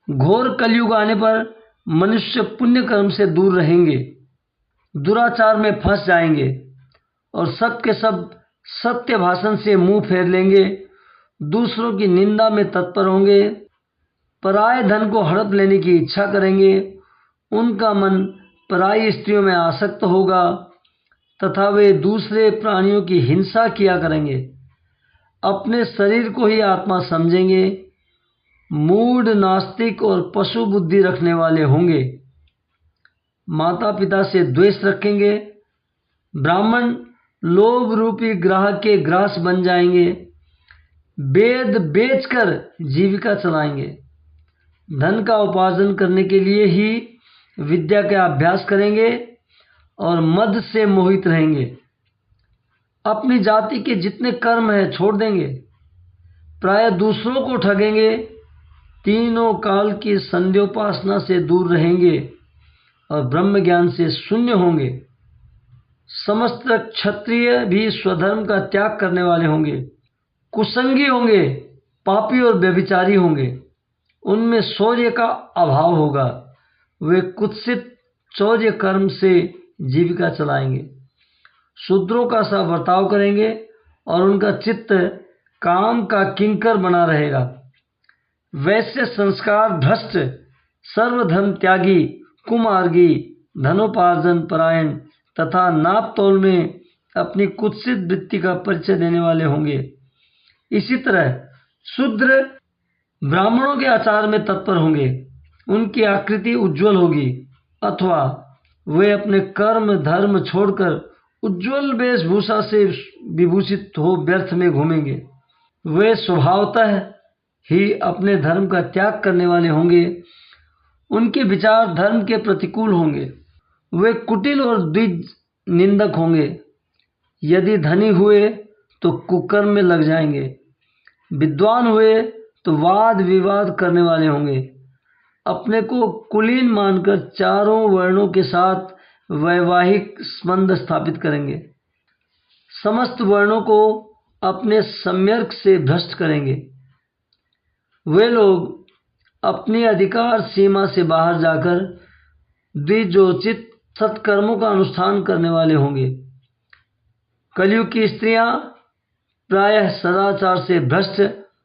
घोर कलयुग आने पर मनुष्य पुण्य कर्म से दूर रहेंगे, दुराचार में फंस जाएंगे और सब के सब सत्य भाषण से मुंह फेर लेंगे, दूसरों की निंदा में तत्पर होंगे, पराये धन को हड़प लेने की इच्छा करेंगे, उनका मन पराई स्त्रियों में आसक्त होगा तथा वे दूसरे प्राणियों की हिंसा किया करेंगे, अपने शरीर को ही आत्मा समझेंगे, मूढ़, नास्तिक और पशु बुद्धि रखने वाले होंगे, माता पिता से द्वेष रखेंगे, ब्राह्मण लोभ रूपी ग्राहक के ग्रास बन जाएंगे, वेद बेचकर जीविका चलाएंगे, धन का उपार्जन करने के लिए ही विद्या का अभ्यास करेंगे और मद से मोहित रहेंगे, अपनी जाति के जितने कर्म हैं छोड़ देंगे, प्राय दूसरों को ठगेंगे, तीनों काल की संध्योपासना से दूर रहेंगे और ब्रह्म ज्ञान से शून्य होंगे। समस्त क्षत्रिय भी स्वधर्म का त्याग करने वाले होंगे, कुसंगी होंगे, पापी और व्यभिचारी होंगे, उनमें शौर्य का अभाव होगा, वे कुत्सित चौर्य कर्म से जीविका चलाएंगे, शूद्रों का सा बर्ताव करेंगे और उनका चित्त काम का किंकर बना रहेगा। वैसे संस्कार भ्रष्ट, सर्वधर्म त्यागी, कुमार्गी, धनोपार्जन परायण तथा नाप तौल में अपनी कुत्सित वृत्ति का परिचय देने वाले होंगे। इसी तरह शूद्र ब्राह्मणों के आचार में तत्पर होंगे, उनकी आकृति उज्ज्वल होगी, अथवा वे अपने कर्म धर्म छोड़कर उज्ज्वल वेशभूषा से विभूषित हो व्यर्थ में घूमेंगे। वे स्वभावतः ही अपने धर्म का त्याग करने वाले होंगे, उनके विचार धर्म के प्रतिकूल होंगे, वे कुटिल और द्विज निंदक होंगे, यदि धनी हुए तो कुकर्म में लग जाएंगे, विद्वान हुए तो वाद विवाद करने वाले होंगे, अपने को कुलीन मानकर चारों वर्णों के साथ वैवाहिक संबंध स्थापित करेंगे, समस्त वर्णों को अपने सम्यर्क से भ्रष्ट करेंगे। वे लोग अपनी अधिकार सीमा से बाहर जाकर द्विजोचित सत्कर्मों का अनुष्ठान करने वाले होंगे। कलयुग की स्त्रियां प्रायः सदाचार से भ्रष्ट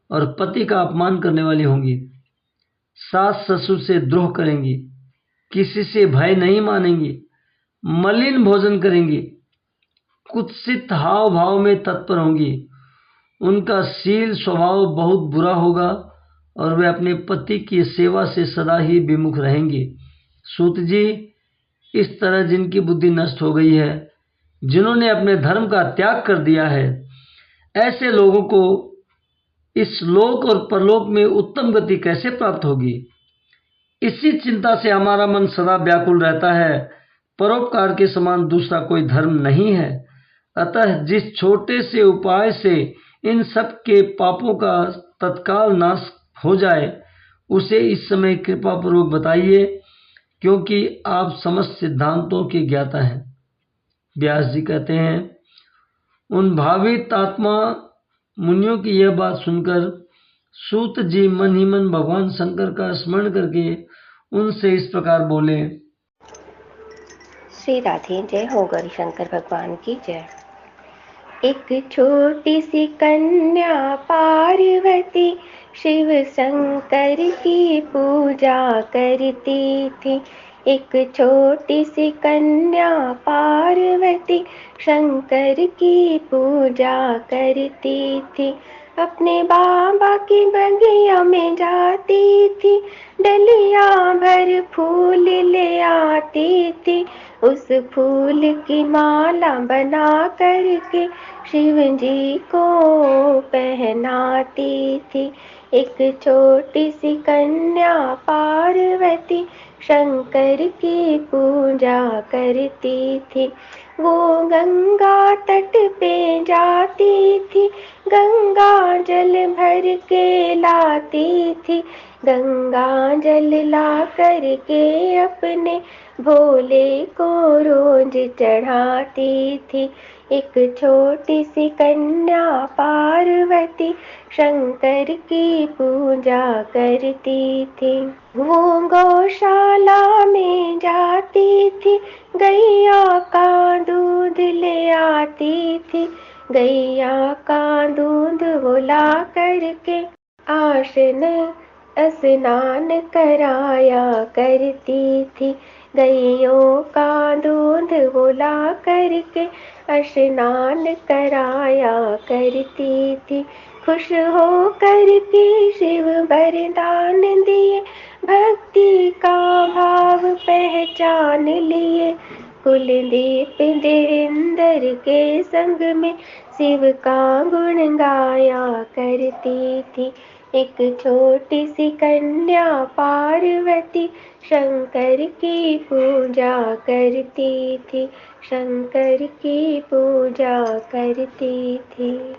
और पति का अपमान करने वाली होंगी, सास ससुर से द्रोह करेंगी, किसी से भय नहीं मानेंगी, मलिन भोजन करेंगी, कुत्सित हाव भाव में तत्पर होंगी, उनका शील स्वभाव बहुत बुरा होगा और वे अपने पति की सेवा से सदा ही विमुख रहेंगी। सूत जी, इस तरह जिनकी बुद्धि नष्ट हो गई है, जिन्होंने अपने धर्म का त्याग कर दिया है, ऐसे लोगों को इस लोक और परलोक में उत्तम गति कैसे प्राप्त होगी? इसी चिंता से हमारा मन सदा व्याकुल रहता है। परोपकार के समान दूसरा कोई धर्म नहीं है। अतः जिस छोटे से उपाय से इन सब के पापों का तत्काल नाश हो जाए, उसे इस समय कृपा पूर्वक बताइए, क्योंकि आप समस्त सिद्धांतों के ज्ञाता हैं। व्यास जी कहते हैं, उन भावित आत्मा मुनियों की यह बात सुनकर सूत जी मन ही मन भगवान शंकर का स्मरण करके उनसे इस प्रकार बोले। श्री राधे। जय हो गौरी शंकर भगवान की जय। एक छोटी सी कन्या पार्वती शिव शंकर की पूजा करती थी। एक छोटी सी कन्या पार्वती शंकर की पूजा करती थी। अपने बाबा की बगिया में जाती थी, डलिया भर फूल ले आती थी। उस फूल की माला बना करके शिव जी को पहनाती थी। एक छोटी सी कन्या पार्वती शंकर की पूजा करती थी। वो गंगा तट पे जाती थी, गंगा जल भर के लाती थी। गंगा जल ला करके अपने भोले को रोज चढ़ाती थी। एक छोटी सी कन्या पार्वती शंकर की पूजा करती थी। वो गौशाला में जाती थी, गैया का दूध ले आती थी। गैया का दूध वो ला करके आशन स्नान कराया करती थी। गैयों का दूध वो ला करके स्नान कराया करती थी। खुश हो करके शिव वरदान दिए, भक्ति का भाव पहचान लिए। कुलदीप देवेंद्र के संग में शिव का गुण गाया करती थी। एक छोटी सी कन्या पार्वती शंकर की पूजा करती थी, शंकर की पूजा करती थी।